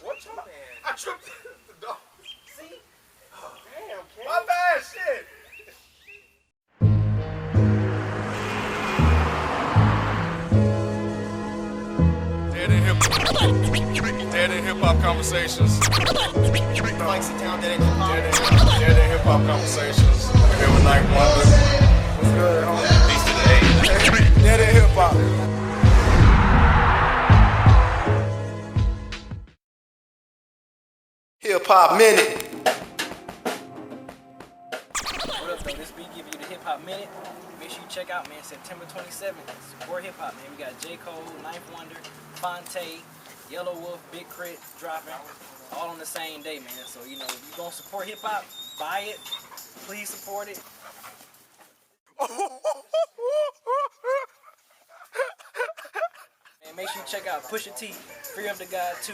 What you? Man. I tripped the dog. See? Oh, damn, Ken. My bad, shit. Deadendhiphop conversations. Like sit down, Deadendhiphop. Deadendhiphop conversations. I'm here with Night Wonder. What's good, homie? Peace to the age. Deadendhiphop. Hip-hop minute. What up, though? This week give you the Hip Hop Minute. Make sure you check out, man, September 27th. Support hip hop, man. We got J. Cole, Ninth Wonder, Fonte, Yellow Wolf, Big Crit dropping all on the same day, man. So, you know, if you're going to support hip hop, buy it. Please support it. And make sure you check out Pusha T, Free Up the God 2.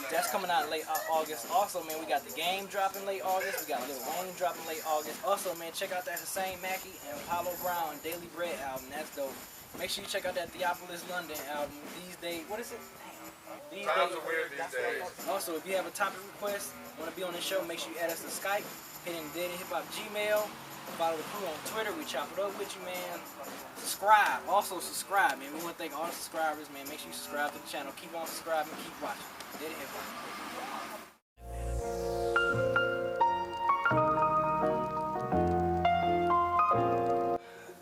That's coming out in late August. Also, man, we got The Game dropping late August. We got Lil Wayne dropping late August. Also, man, check out that Hussein Mackie and Apollo Brown Daily Bread album. That's dope. Make sure you check out that Theophilus London album. These Days, what is it? These Times Days. are weird these days. Also, if you have a topic request, want to be on the show, make sure you add us to Skype. Hit in Deadendhiphop Gmail. Follow the crew on Twitter. We chop it up with you, man. Subscribe. Also, subscribe, man. We want to thank all the subscribers, man. Make sure you subscribe to the channel. Keep on subscribing. Keep watching. Deadendhiphop.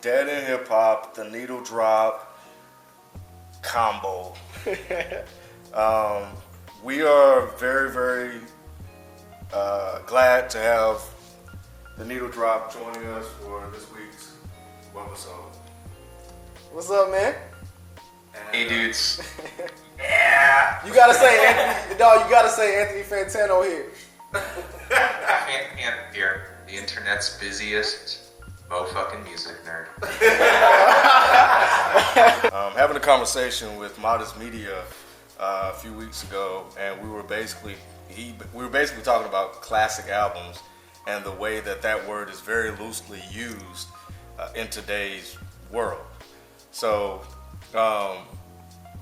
Deadendhiphop, the needle drop combo. We are very, very glad to have the needle drop joining us for this week's Webisode. What's up, man? Hey, dudes. Yeah. You gotta say Anthony. Dog, you gotta say Anthony Pantano here. Can't here. The internet's busiest mo-fucking music nerd. Having a conversation with Modest Media a few weeks ago, and we were basically talking about classic albums and the way that word is very loosely used in today's world. So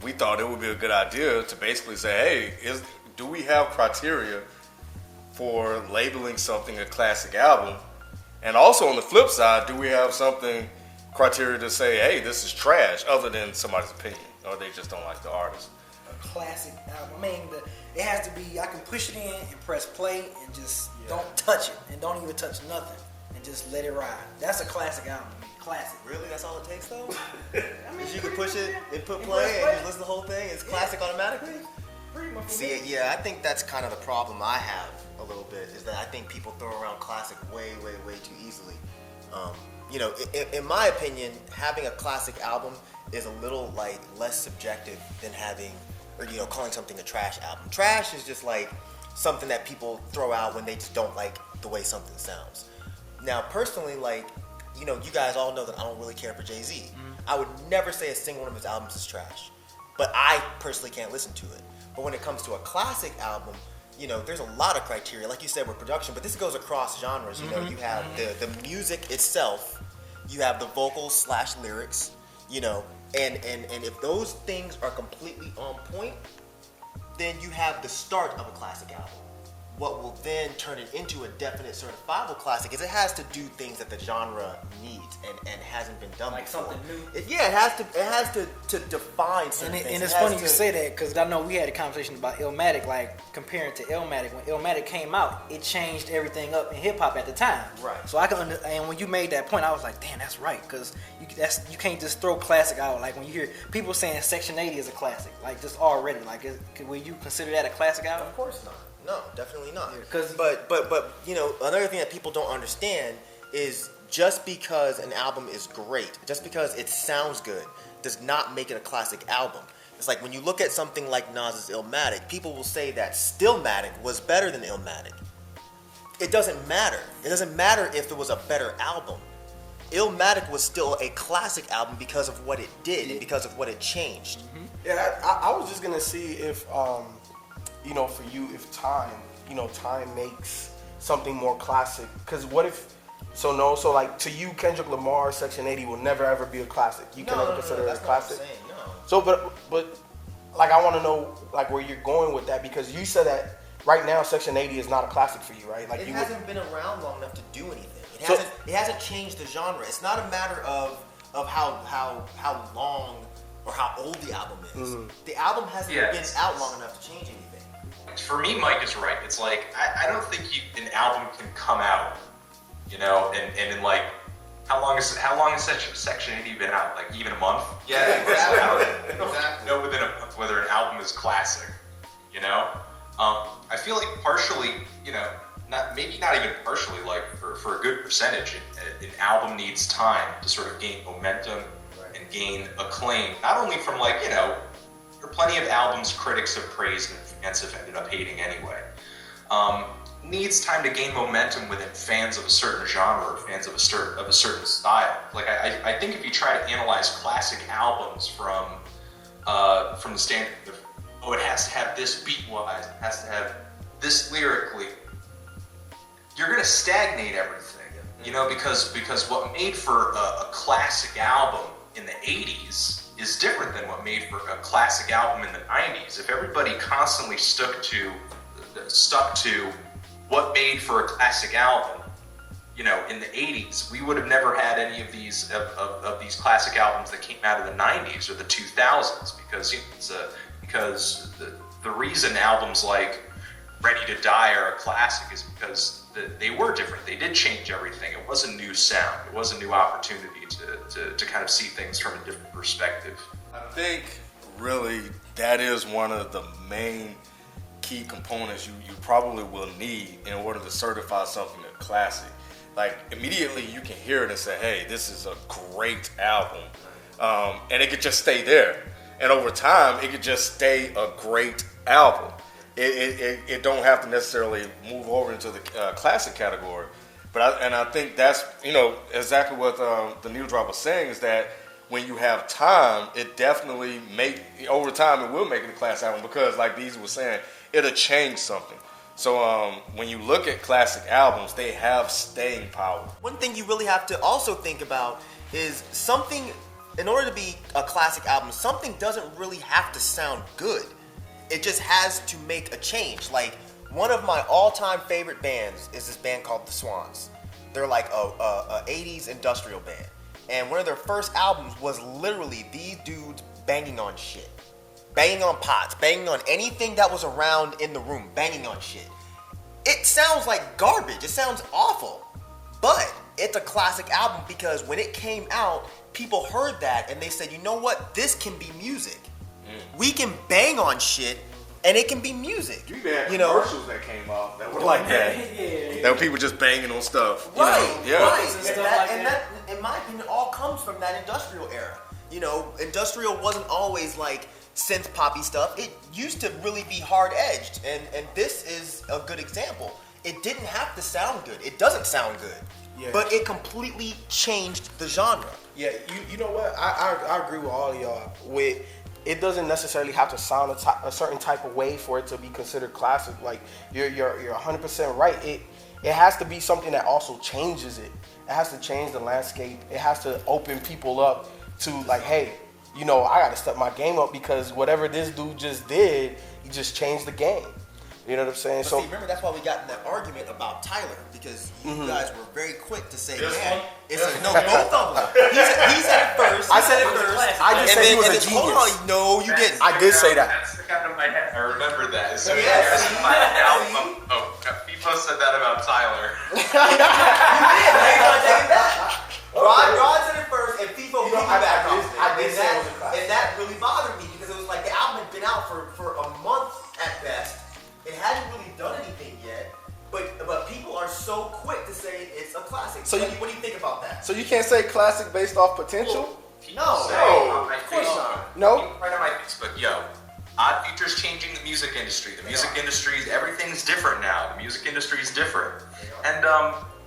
we thought it would be a good idea to basically say, hey, do we have criteria for labeling something a classic album? And also on the flip side, do we have criteria to say, hey, this is trash, other than somebody's opinion, or they just don't like the artist? A classic album. I mean, it has to be, I can push it in and press play and just don't touch it and don't even touch nothing and just let it ride. That's a classic album. Classic. Really? That's all it takes, though? I mean, You can push it and put play and just listen to the whole thing. It's classic automatically? Pretty much. See, yeah, I think that's kind of the problem I have a little bit, is that I think people throw around classic way, way, way too easily. You know, in my opinion, having a classic album is a little like less subjective than having, or you know, calling something a trash album. Trash is just like something that people throw out when they just don't like the way something sounds. Now, personally, like, you know, you guys all know that I don't really care for Jay-Z. Mm-hmm. I would never say a single one of his albums is trash, but I personally can't listen to it. But when it comes to a classic album, you know, there's a lot of criteria, like you said, with production, but this goes across genres. You know, you have the music itself, you have the vocals / lyrics, you know, and if those things are completely on point, then you have the start of a classic album. What will then turn it into a definite certifiable classic is it has to do things that the genre needs and hasn't been done like before. Something new. It has to define certain things. And it's funny you say that, because I know we had a conversation about Illmatic, like comparing to Illmatic. When Illmatic came out, it changed everything up in hip hop at the time. Right. So I can and when you made that point, I was like, damn, that's right, because you can't just throw classic out. Like when you hear people saying Section 80 is a classic, like just already, like will you consider that a classic album? Of course not. No, definitely not. Yeah, but you know, another thing that people don't understand is just because an album is great, just because it sounds good, does not make it a classic album. It's like when you look at something like Nas's Illmatic, people will say that Stillmatic was better than Illmatic. It doesn't matter. It doesn't matter if it was a better album. Illmatic was still a classic album because of what it did and because of what it changed. Mm-hmm. Yeah, I was just gonna see if you know, for you, if time makes something more classic. Because what if, so like to you, Kendrick Lamar, Section 80 will never ever be a classic. You can never consider it a classic. Not what I'm saying, no. So, but like I want to know like where you're going with that, because you said that right now Section 80 is not a classic for you, right? Like it you hasn't been around long enough to do anything. So- It hasn't changed the genre. It's not a matter of how long or how old the album is. Mm-hmm. The album hasn't Yeah, been out long enough to change anything. For me, Mike is right. It's like I don't think an album can come out, you know, and in like how long is Section 80 been out? Like even a month? Yeah, exactly. I don't know within a month whether an album is classic. You know, I feel like partially, you know, not even partially, like for a good percentage, an album needs time to sort of gain momentum and gain acclaim. Not only from like, you know, there are plenty of albums critics have praised and fans have ended up hating anyway. Needs time to gain momentum within fans of a certain genre or fans of a certain style. Like I think if you try to analyze classic albums from the standard of, oh, it has to have this beat-wise, it has to have this lyrically, you're going to stagnate everything, you know, because what made for a classic album in the 80s is different than what made for a classic album in the 90s. If everybody constantly stuck to what made for a classic album, you know, in the 80s, we would have never had any of these of these classic albums that came out of the 90s or the 2000s, because you know, because the reason albums like Ready to Die are a classic is because they were different. They did change everything. It was a new sound. It was a new opportunity to kind of see things from a different perspective. I think really that is one of the main key components you probably will need in order to certify something a classic. Like immediately you can hear it and say, hey, this is a great album. And it could just stay there. And over time, it could just stay a great album. It don't have to necessarily move over into the classic category. But I think that's, you know, exactly what the Needle Drop was saying, is that when you have time, it definitely over time it will make it a classic album, because like Beezy was saying, it'll change something. So when you look at classic albums, they have staying power. One thing you really have to also think about is something, in order to be a classic album, something doesn't really have to sound good. It just has to make a change. Like, one of my all-time favorite bands is this band called The Swans. They're like a 80s industrial band. And one of their first albums was literally these dudes banging on shit. Banging on pots, banging on anything that was around in the room, banging on shit. It sounds like garbage. It sounds awful. But it's a classic album because when it came out, people heard that and they said, you know what? This can be music. We can bang on shit and it can be music. You even had you know? commercials that came out that were like that. That were people just banging on stuff. You Right, know? Yeah. right. And And stuff that, like and that, in my opinion, all comes from that industrial era. You know, industrial wasn't always like synth poppy stuff. It used to really be hard edged, and this is a good example. It didn't have to sound good. It doesn't sound good. Yeah. But it completely changed the genre. Yeah, you know what? I agree with all of y'all. With it doesn't necessarily have to sound a certain type of way for it to be considered classic. Like you're 100% right. It has to be something that also changes it. It has to change the landscape. It has to open people up to like, hey, you know, I got to step my game up because whatever this dude just did, he just changed the game. You know what I'm saying? But So see, remember, that's why we got in that argument about Tyler, because you guys were very quick to say, This man, one? it's no, both of them. He said it first. I said it first. I just said he was a Hold genius. on, no, you didn't. I did say that. That stuck out of my head. I remember that. So Yes. my album. Oh, people said that about Tyler. Rod said it first, and FIFO piggybacked off it. I did say it was a classic. And that really bothered me because it was like the album had been out for a month at best. It hadn't really done anything yet, but people are so quick to say it's a classic. So What do you think about that? So you can't say classic based off potential? No. Of course not. No? Right on my Facebook, yo. Odd Future's changing the music industry. The music industry, everything's different now. The music industry is different. And,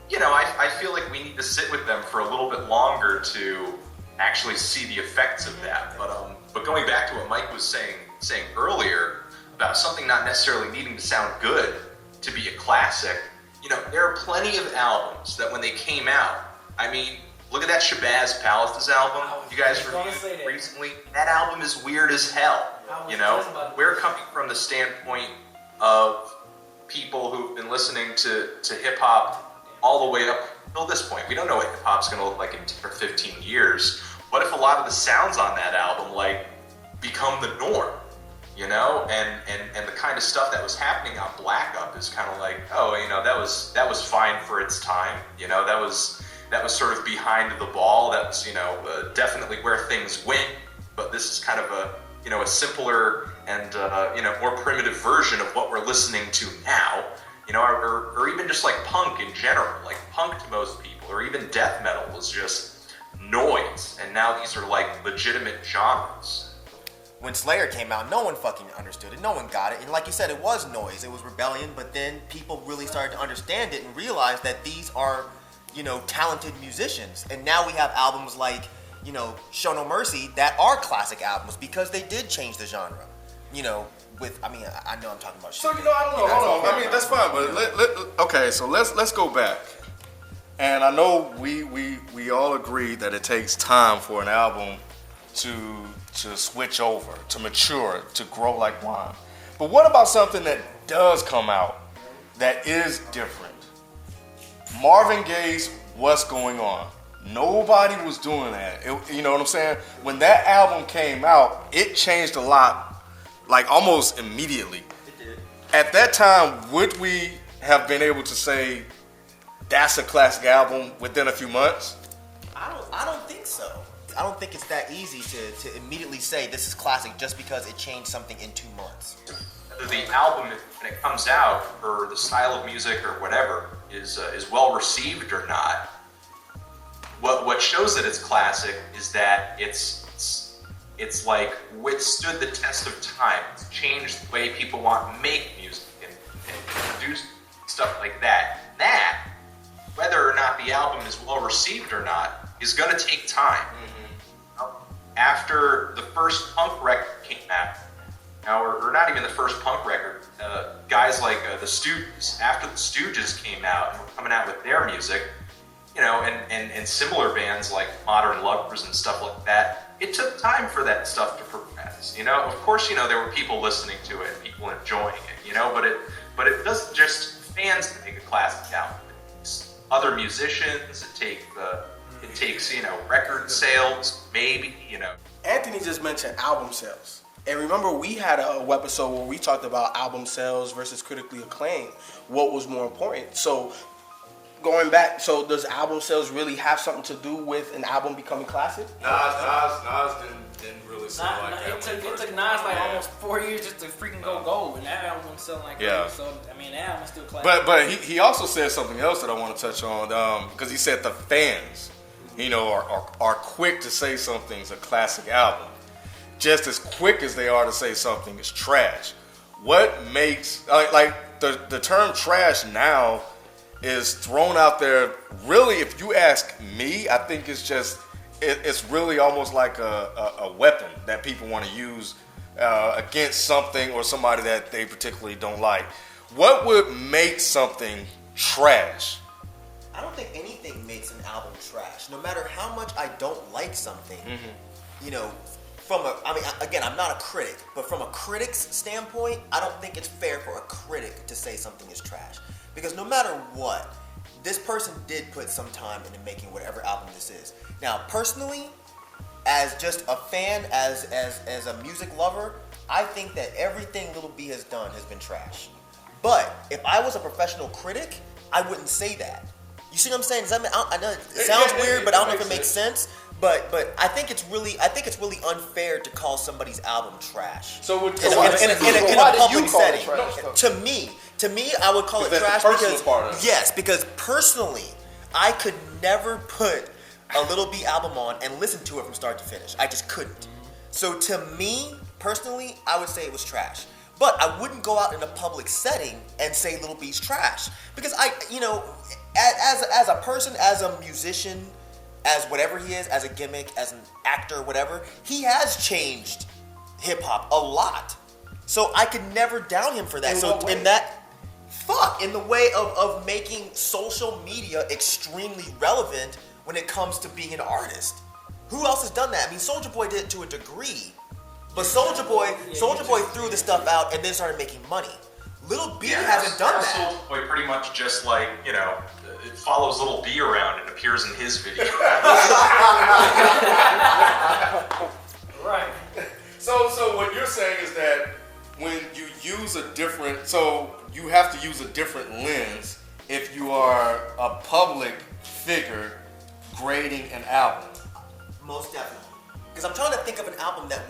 you know, I feel like we need to sit with them for a little bit longer to actually see the effects of that. But going back to what Mike was saying earlier about something not necessarily needing to sound good to be a classic, you know, there are plenty of albums that when they came out, I mean, look at that Shabazz Palace's album. You guys reviewed recently. That album is weird as hell. You know, we're coming from the standpoint of people who've been listening to hip hop all the way up till this point. We don't know what hip hop's going to look like in 10 or 15 years. What if a lot of the sounds on that album like become the norm? You know, and the kind of stuff that was happening on Black Up is kind of like, oh, you know, that was fine for its time. You know, that was sort of behind the ball. That was, you know, definitely where things went. But this is kind of a simpler and more primitive version of what we're listening to now. You know, or even just like punk in general. Like punk to most people, or even death metal was just noise, and now these are like legitimate genres. When Slayer came out, no one fucking understood it. No one got it. And like you said, it was noise. It was rebellion. But then people really started to understand it and realize that these are, you know, talented musicians. And now we have albums like, you know, Show No Mercy that are classic albums because they did change the genre. You know, I know I'm talking about shit. So, you know, I don't know. Hold on. I mean, that's fine. But okay, so let's go back. And I know we all agree that it takes time for an album to switch over, to mature, to grow like wine. But what about something that does come out that is different? Marvin Gaye's What's Going On. Nobody was doing that. You know what I'm saying? When that album came out, it changed a lot, like almost immediately. It did. At that time, would we have been able to say that's a classic album within a few months? I don't think so. I don't think it's that easy to immediately say this is classic just because it changed something in 2 months. Whether the album, when it comes out, or the style of music or whatever, is well received or not, what shows that it's classic is that it's like withstood the test of time. It's changed the way people want to make music and produce stuff like that. That, whether or not the album is well received or not, is going to take time. After the first punk record came out, or not even the first punk record, guys like the Stooges, after the Stooges came out and were coming out with their music, you know, and similar bands like Modern Lovers and stuff like that, it took time for that stuff to progress. You know, of course, you know, there were people listening to it, people enjoying it, you know, but it doesn't just fans to make a classic album. It takes other musicians, it takes, you know, record sales, maybe, you know. Anthony just mentioned album sales. And remember, we had a webisode where we talked about album sales versus critically acclaimed. What was more important? So, going back, so does album sales really have something to do with an album becoming classic? Nas didn't really sell like that. It took Nas like almost 4 years just to freaking go gold, and that album was selling like that. So, I mean, that album's still classic. But he also said something else that I want to touch on, because he said the fans, you know, are quick to say something's a classic album, just as quick as they are to say something is trash. What makes like the term trash now is thrown out there? Really, if you ask me, I think it's really almost like a weapon that people want to use against something or somebody that they particularly don't like. What would make something trash? I don't think anything makes an album trash. No matter how much I don't like something, you know, again, I'm not a critic, but from a critic's standpoint, I don't think it's fair for a critic to say something is trash. Because no matter what, this person did put some time into making whatever album this is. Now, personally, as just a fan, as a music lover, I think that everything Lil B has done has been trash. But if I was a professional critic, I wouldn't say that. You see what I'm saying? Does that mean, I know it sounds weird, but I don't know if it makes sense. But I think it's really unfair to call somebody's album trash. So in a public setting. To me, I would call it trash because personally, I could never put a Lil B album on and listen to it from start to finish. I just couldn't. So to me, personally, I would say it was trash. But I wouldn't go out in a public setting and say Lil B's trash. Because as a person, as a musician, as whatever he is, as a gimmick, as an actor, whatever, he has changed hip-hop a lot. So I could never down him for that. In the way of making social media extremely relevant when it comes to being an artist. Who else has done that? I mean, Soulja Boy did it to a degree, But Soulja Boy threw the stuff out and then started making money. Lil B hasn't done that. Soulja Boy pretty much just like, it follows Lil B around and appears in his video. Right. So what you're saying is that when you use you have to use a different lens if you are a public figure grading an album. Most definitely. Because I'm trying to think of an album that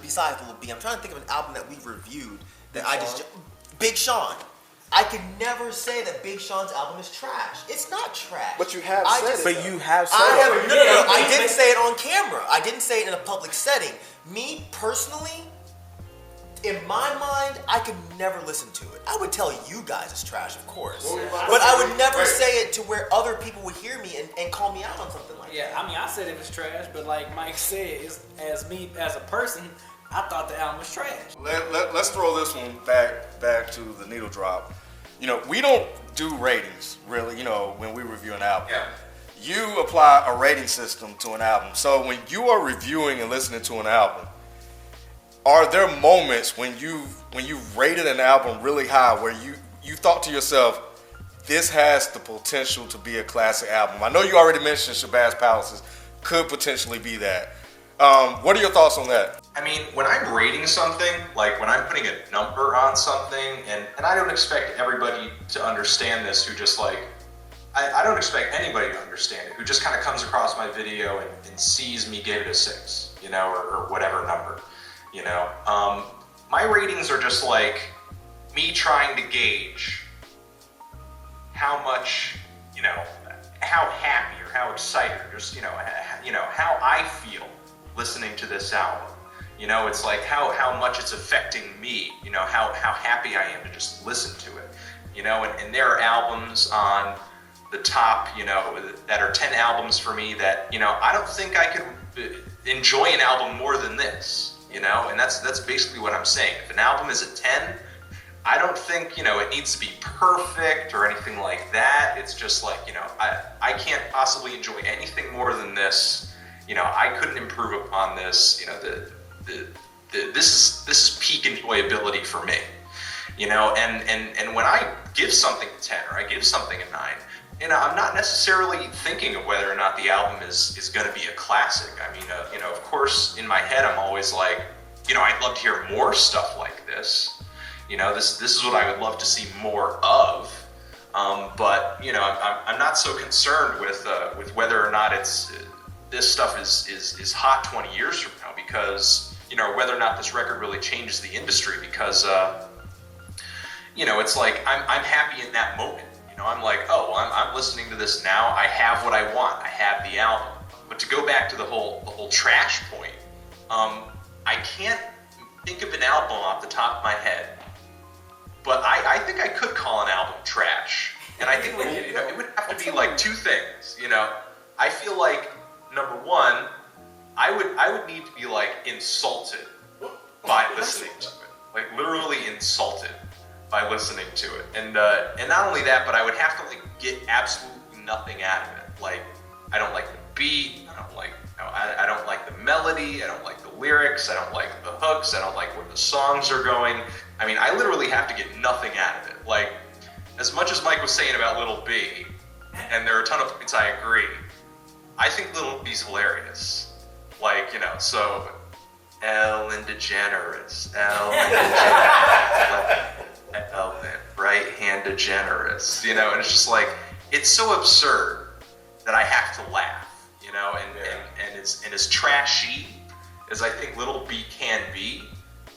besides Lil B, I'm trying to think of an album that we've reviewed that Big Sean. I could never say that Big Sean's album is trash. It's not trash. But you have said it. But you have said it. it. I didn't say it on camera. I didn't say it in a public setting. Me, personally, in my mind, I could never listen to it. I would tell you guys it's trash, of course. But I would never say it to where other people would hear me and call me out on something like that. Yeah, I mean, I said it was trash, but like Mike said, as a person, I thought the album was trash. Let's throw this one back to the needle drop. We don't do ratings, really, when we review an album. Yeah. You apply a rating system to an album. So when you are reviewing and listening to an album, are there moments when you've rated an album really high where you thought to yourself, this has the potential to be a classic album? I know you already mentioned Shabazz Palaces could potentially be that. What are your thoughts on that? I mean, when I'm rating something, like when I'm putting a number on something, and I don't expect everybody to understand this who just like, I don't expect anybody to understand it, who just kind of comes across my video and sees me give it a 6, or whatever number, My ratings are just like me trying to gauge how much, how happy or how excited, just, how I feel listening to this album. It's like how much it's affecting me, how happy I am to just listen to it, and there are albums on the top, that are 10 albums for me that, I don't think I could enjoy an album more than this, and that's basically what I'm saying. If an album is a 10, I don't think, it needs to be perfect or anything like that. It's just like, I can't possibly enjoy anything more than this. I couldn't improve upon this. This is peak enjoyability for me. And when I give something a 10 or I give something a 9, I'm not necessarily thinking of whether or not the album is going to be a classic. I mean, of course, in my head, I'm always like, I'd love to hear more stuff like this. This is what I would love to see more of. But I'm not so concerned with whether or not this stuff is hot 20 years from now, because whether or not this record really changes the industry, because it's like I'm happy in that moment. I'm like, oh, I'm listening to this now. I have what I want. I have the album. But to go back to the whole trash point, I can't think of an album off the top of my head, but I think I could call an album trash. And I think it would have to be like two things. I feel like, number one, I would need to be like insulted by listening to it, like literally insulted by listening to it, and not only that, but I would have to like get absolutely nothing out of it. Like, I don't like the beat, I don't like the melody, I don't like the lyrics, I don't like the hooks, I don't like where the songs are going. I mean, I literally have to get nothing out of it. Like, as much as Mike was saying about Lil B, and there are a ton of points I agree, I think Lil B's hilarious. Like, so Ellen DeGeneres, right hand DeGeneres, and it's just like, it's so absurd that I have to laugh, and as trashy as I think Lil B can be,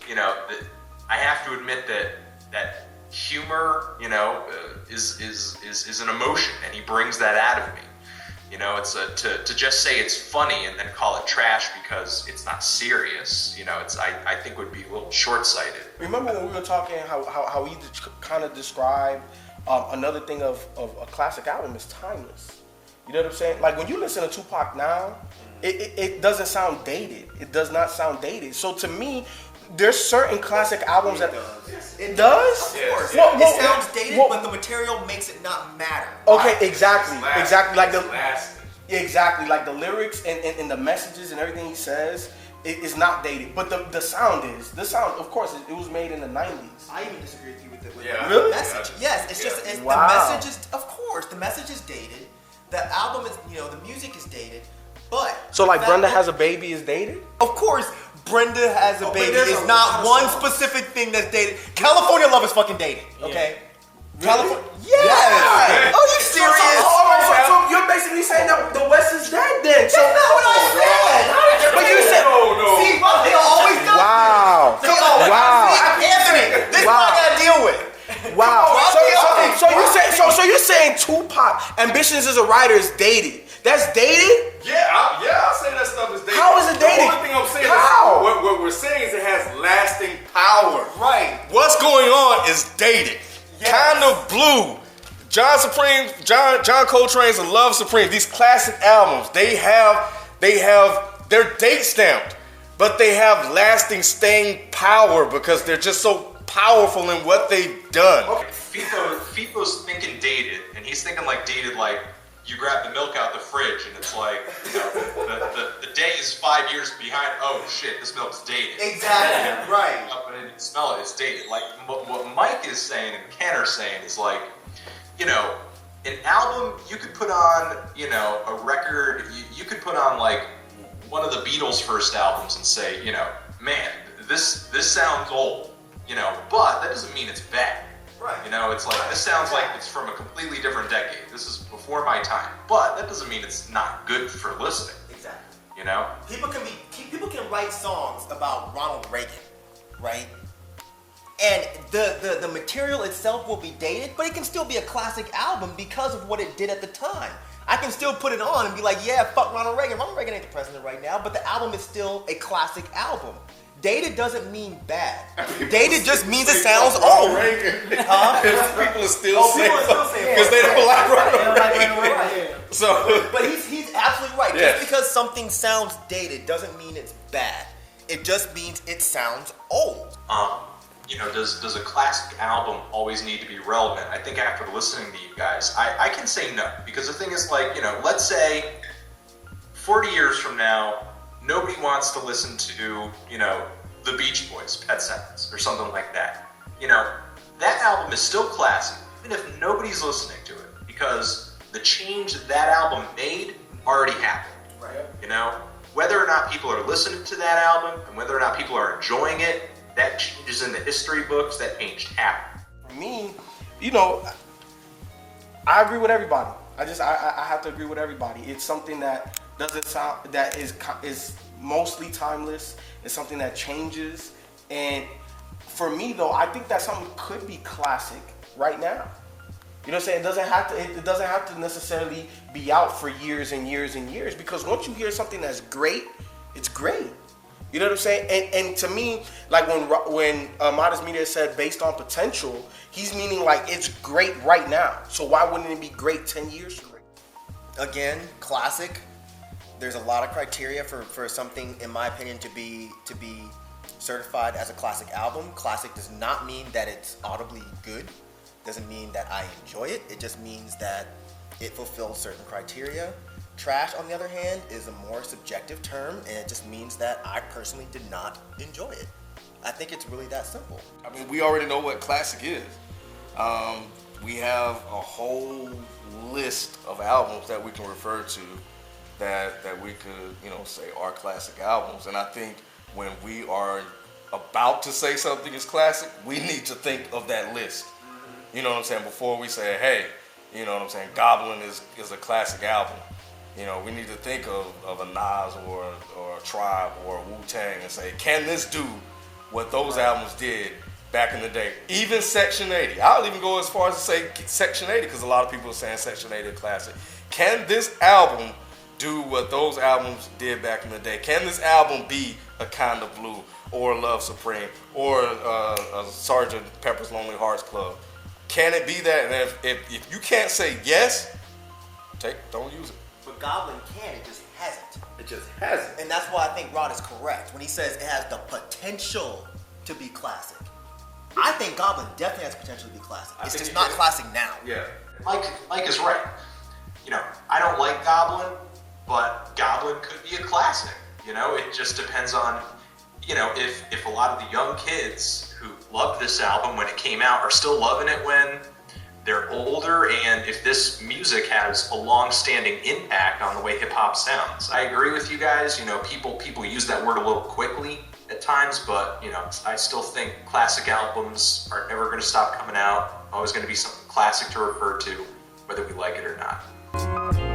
I have to admit that humor, is an emotion, and he brings that out of me. It's to just say it's funny and then call it trash because it's not serious. I think would be a little short-sighted. Remember when we were talking how we kind of describe another thing of a classic album is timeless. You know what I'm saying? Like when you listen to Tupac now, it doesn't sound dated. It does not sound dated. So to me, there's certain classic albums that it does. Of course, well, it sounds dated, but the material makes it not matter. Okay, exactly, exactly like the lyrics and the messages and everything he says. It's not dated, but the sound is. The sound, of course, it was made in the 90s. I even disagree with you with the Yeah. Really? message. Yes, it's just it's, Wow. the message is, of course, the message is dated. The album is, the music is dated, but So like the fact Brenda that- Has a Baby is dated? Of course, Brenda Has a but Baby there's is a not lot of one songs. specific thing that's dated. California Love is fucking dated. Okay. California. Yes. Yeah. Are you serious? So you're basically saying that the West is dead then. So That's not what I said. But you said No. See, my nigga always does. wow. Come on, Wow. Anthony, this is what I gotta deal with. Wow. Come on. So you're saying Tupac Ambitions as a writer is dated. That's dated? Yeah, I'll say that stuff is dated. How is it dated? The only thing I'm saying How? is what we're saying is it has lasting power. Right. What's going on is dated. Yes. Kind of Blue. John Coltrane's and Love Supreme. These classic albums, they're date stamped, but they have lasting staying power because they're just so powerful in what they've done. Okay, FIFO's thinking dated, and he's thinking like dated, like you grab the milk out the fridge, and it's like, the day is 5 years behind. Oh shit, this milk's dated. Exactly. Right. Up and you smell it, it's dated. Like what Mike is saying and Ken are saying is like, an album you could put on, a record. You could put on like one of the Beatles' first albums and say, man, this sounds old, but that doesn't mean it's bad. Right. It's like, this sounds like it's from a completely different decade. This is before my time, but that doesn't mean it's not good for listening. Exactly. People can write songs about Ronald Reagan, right? And the material itself will be dated, but it can still be a classic album because of what it did at the time. I can still put it on and be like, yeah, fuck Ronald Reagan. Ronald Reagan ain't the president right now, but the album is still a classic album. Dated doesn't mean bad. Dated just means it sounds old. Huh? People are still saying People are still saying because they don't like Ronald Right. Reagan. So, But he's absolutely right. Yes. Just because something sounds dated doesn't mean it's bad. It just means it sounds old. Does a classic album always need to be relevant? I think after listening to you guys, I can say no. Because the thing is, like, let's say 40 years from now, nobody wants to listen to, the Beach Boys, Pet Sounds, or something like that. That album is still classic, even if nobody's listening to it, because the change that album made already happened. Right. Whether or not people are listening to that album, and whether or not people are enjoying it, that changes in the history books, that changed happened. For me, I agree with everybody. I have to agree with everybody. It's something that doesn't sound, that is mostly timeless. It's something that changes. And for me though, I think that something could be classic right now. You know what I'm saying? It doesn't have to necessarily be out for years and years and years, because once you hear something that's great, it's great. You know what I'm saying? And to me, like when Modest Media said based on potential, he's meaning like it's great right now. So why wouldn't it be great 10 years from now? Again, classic. There's a lot of criteria for something, in my opinion, to be certified as a classic album. Classic does not mean that it's audibly good. Doesn't mean that I enjoy it. It just means that it fulfills certain criteria. Trash, on the other hand, is a more subjective term, and it just means that I personally did not enjoy it. I think it's really that simple. I mean, we already know what classic is. We have a whole list of albums that we can refer to that we could, say are classic albums. And I think when we are about to say something is classic, we need to think of that list. You know what I'm saying? Before we say, hey, you know what I'm saying, Goblin is a classic album. We need to think of a Nas or a Tribe or a wu-tang and say, can this do what those albums did back in the day? Even Section 80. I'll even go as far as to say Section 80, because a lot of people are saying Section 80 is classic. Can this album do what those albums did back in the day? Can this album be a Kind of Blue or Love Supreme or a Sgt. Pepper's Lonely Hearts Club? Can it be that? And if you can't say yes, don't use it. But Goblin can, it just hasn't. It just hasn't. And that's why I think Rod is correct when he says it has the potential to be classic. I think Goblin definitely has potential to be classic. It's just not classic now. Yeah. Mike is right. I don't like Goblin, but Goblin could be a classic. You know, it just depends on, you know, if a lot of the young kids who loved this album when it came out are still loving it when they're older, and if this music has a long-standing impact on the way hip-hop sounds. I agree with you guys, you know, people use that word a little quickly at times, but, you know, I still think classic albums are never going to stop coming out. Always going to be something classic to refer to, whether we like it or not.